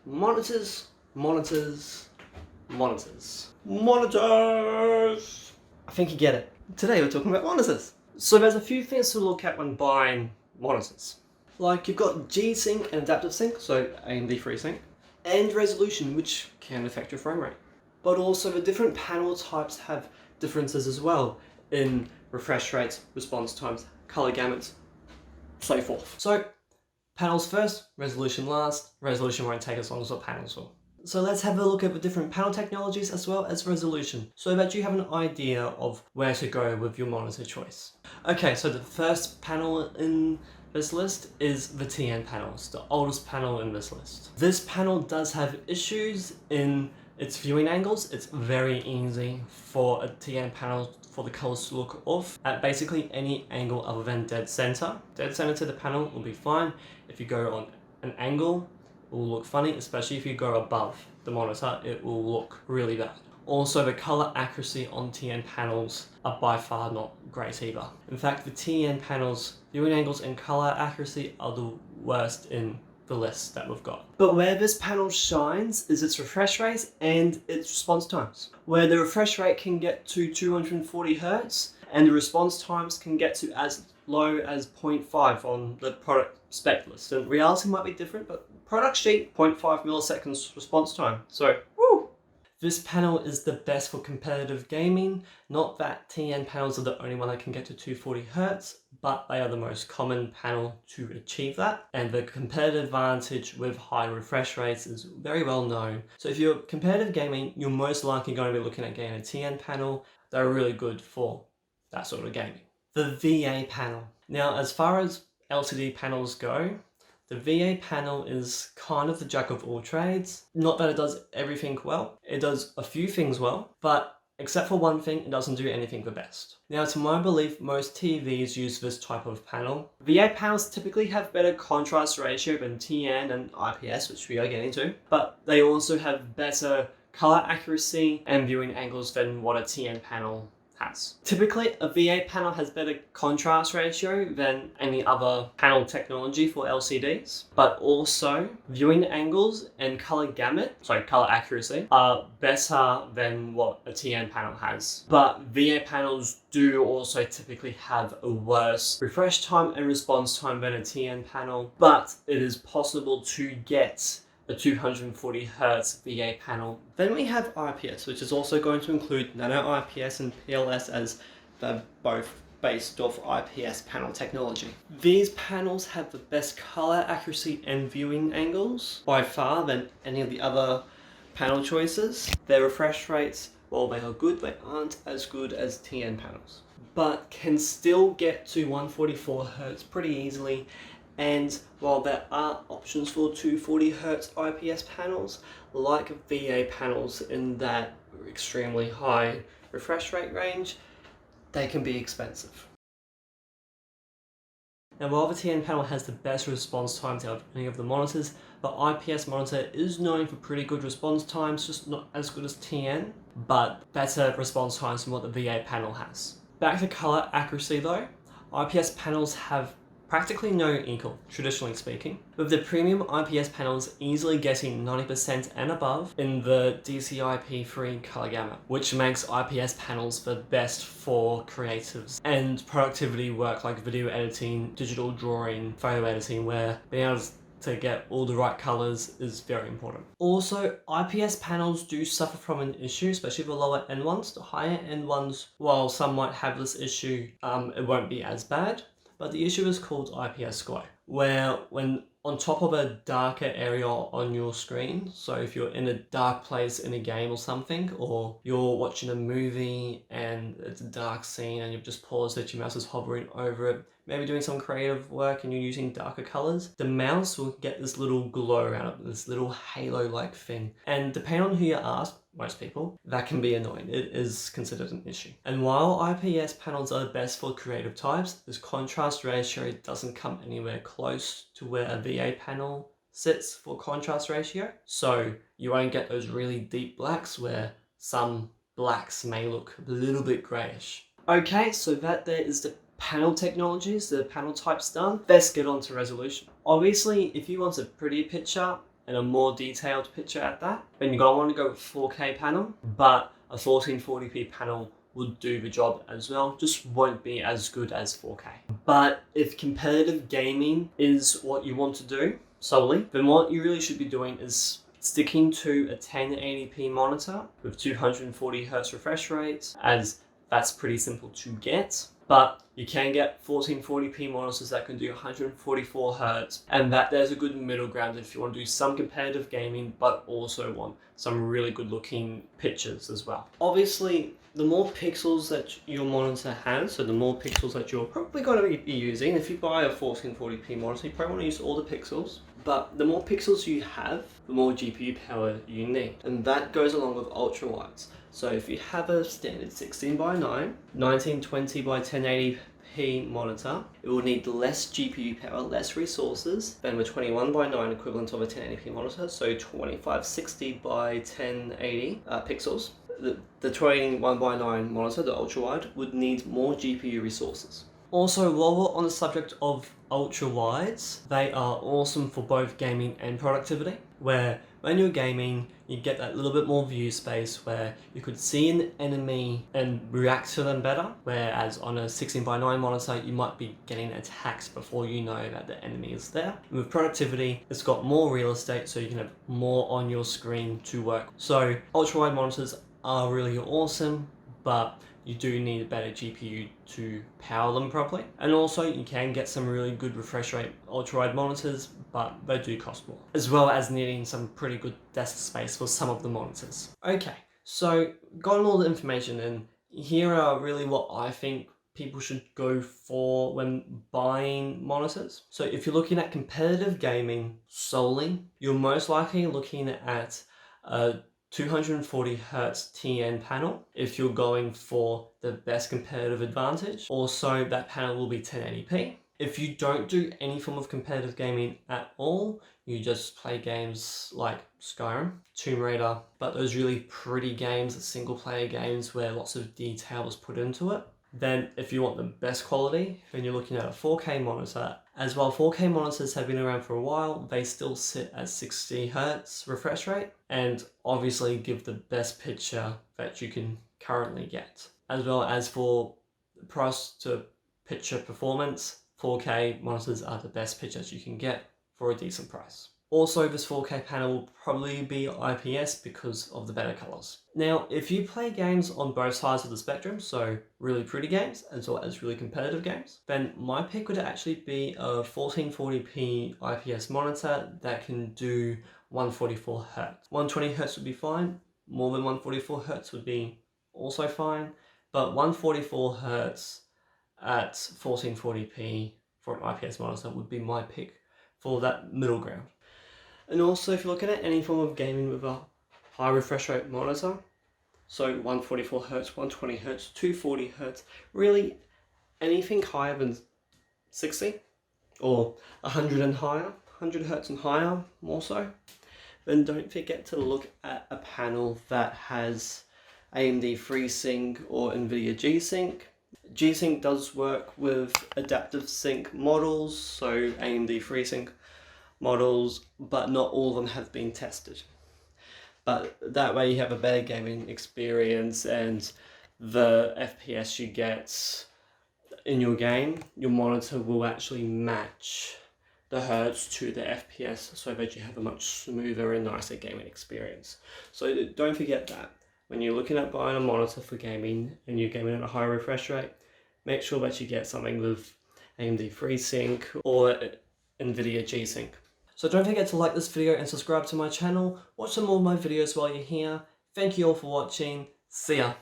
Monitors, monitors, monitors. Monitors! I think you get it. Today we're talking about monitors. So there's a few things to look at when buying monitors. Like you've got G-Sync and Adaptive Sync, so AMD FreeSync, and resolution, which can affect your frame rate. But also the different panel types have differences as well in refresh rates, response times, color gamuts, so forth. So panels first, resolution last. Resolution won't take as long as what panels will. So let's have a look at the different panel technologies as well as resolution, so that you have an idea of where to go with your monitor choice. Okay, so the first panel in this list is the TN panels, the oldest panel in this list. This panel does have issues in its viewing angles. It's very easy for a TN panel for the colors to look off at basically any angle other than dead center. Dead center to the panel will be fine. If you go on an angle, it will look funny, especially if you go above the monitor, it will look really bad. Also, the color accuracy on TN panels are by far not great either. In fact, the TN panels viewing angles and color accuracy are the worst in the list that we've got. But where this panel shines is its refresh rate and its response times, where the refresh rate can get to 240 Hz and the response times can get to as low as 0.5 on the product spec list. And reality might be different, but product sheet, 0.5 milliseconds response time. So, woo! This panel is the best for competitive gaming. Not that TN panels are the only one that can get to 240 Hz, but they are the most common panel to achieve that. And the competitive advantage with high refresh rates is very well known. So if you're competitive gaming, you're most likely going to be looking at getting a TN panel. They're really good for that sort of gaming. The VA panel. Now, as far as LCD panels go, the VA panel is kind of the jack of all trades. Not that it does everything well. It does a few things well, but except for one thing, it doesn't do anything the best. Now, to my belief, most TVs use this type of panel. VA panels typically have better contrast ratio than TN and IPS, which we are getting to, but they also have better color accuracy and viewing angles than what a TN panel has. Typically, a VA panel has better contrast ratio than any other panel technology for LCDs, but also viewing angles and color accuracy are better than what a TN panel has. But VA panels do also typically have a worse refresh time and response time than a TN panel, but it is possible to get a 240 Hz VA panel. Then we have IPS, which is also going to include Nano IPS and PLS, as they're both based off IPS panel technology. These panels have the best color accuracy and viewing angles by far than any of the other panel choices. Their refresh rates, while they are good, they aren't as good as TN panels, but can still get to 144 Hz pretty easily. And while there are options for 240 Hz IPS panels, like VA panels in that extremely high refresh rate range, they can be expensive. Now, while the TN panel has the best response times out of any of the monitors, the IPS monitor is known for pretty good response times, just not as good as TN, but better response times than what the VA panel has. Back to color accuracy though, IPS panels have practically no equal, traditionally speaking, with the premium IPS panels easily getting 90% and above in the DCI-P3 color gamut, which makes IPS panels the best for creatives and productivity work like video editing, digital drawing, photo editing, where being able to get all the right colors is very important. Also, IPS panels do suffer from an issue, especially the lower end ones. The higher end ones, while some might have this issue, it won't be as bad. But the issue is called IPS glow, where when on top of a darker area on your screen, so if you're in a dark place in a game or something, or you're watching a movie and it's a dark scene and you've just paused it, your mouse is hovering over it, maybe doing some creative work and you're using darker colors, the mouse will get this little glow around it, this little halo-like thing. And depending on who you ask, most people, that can be annoying. It is considered an issue. And while IPS panels are the best for creative types, this contrast ratio doesn't come anywhere close to where a VA panel sits for contrast ratio. So you won't get those really deep blacks where some blacks may look a little bit grayish. Okay, so that there is the panel technologies, the panel types done. Let's get on to resolution. Obviously, if you want a pretty picture and a more detailed picture at that, then you're going to want to go with 4K panel, but a 1440p panel would do the job as well, just won't be as good as 4K. But if competitive gaming is what you want to do solely, then what you really should be doing is sticking to a 1080p monitor with 240Hz refresh rate, as that's pretty simple to get. But you can get 1440p monitors that can do 144Hz, and that there's a good middle ground if you want to do some competitive gaming but also want some really good looking pictures as well. Obviously, the more pixels that your monitor has, so the more pixels that you're probably going to be using. If you buy a 1440p monitor, you probably want to use all the pixels, but the more pixels you have, the more GPU power you need, and that goes along with ultra wides. So if you have a standard 16:9, 1920 by 1080p monitor, it will need less GPU power, less resources than the 21:9 equivalent of a 1080p monitor, so 2560 by 1080 pixels. The 21:9 monitor, the ultra wide, would need more GPU resources. Also, while we're on the subject of ultra wides, they are awesome for both gaming and productivity, where when you're gaming, you get that little bit more view space where you could see an enemy and react to them better, whereas on a 16:9 monitor, you might be getting attacked before you know that the enemy is there. And with productivity, it's got more real estate, so you can have more on your screen to work. So ultra wide monitors are really awesome, but you do need a better GPU to power them properly. And also you can get some really good refresh rate ultra-wide monitors, but they do cost more, as well as needing some pretty good desk space for some of the monitors. Okay, so got all the information, and here are really what I think people should go for when buying monitors. So if you're looking at competitive gaming solely, you're most likely looking at a 240Hz TN panel if you're going for the best competitive advantage. Also, that panel will be 1080p. If you don't do any form of competitive gaming at all, you just play games like Skyrim, Tomb Raider, but those really pretty games, single player games where lots of detail is put into it, then if you want the best quality, then you're looking at a 4K monitor. As well, 4K monitors have been around for a while. They still sit at 60Hz refresh rate and obviously give the best picture that you can currently get. As well as for price to picture performance, 4K monitors are the best pictures you can get for a decent price. Also, this 4K panel will probably be IPS because of the better colors. Now, if you play games on both sides of the spectrum, so really pretty games as well as really competitive games, then my pick would actually be a 1440p IPS monitor that can do 144Hz. 120Hz would be fine, more than 144Hz would be also fine, but 144Hz at 1440p for an IPS monitor would be my pick for that middle ground. And also, if you're looking at any form of gaming with a high refresh rate monitor, so 144Hz, 120Hz, 240Hz, really anything higher than 60 or 100 and higher, 100Hz and higher more so, then don't forget to look at a panel that has AMD FreeSync or NVIDIA G-Sync. G-Sync does work with adaptive sync models, so AMD FreeSync models, but not all of them have been tested. But that way you have a better gaming experience, and the FPS you get in your game, your monitor will actually match the hertz to the FPS, so that you have a much smoother and nicer gaming experience. So don't forget that when you're looking at buying a monitor for gaming and you're gaming at a high refresh rate, make sure that you get something with AMD FreeSync or NVIDIA G-Sync. So don't forget to like this video and subscribe to my channel. Watch some more of my videos while you're here. Thank you all for watching. See ya.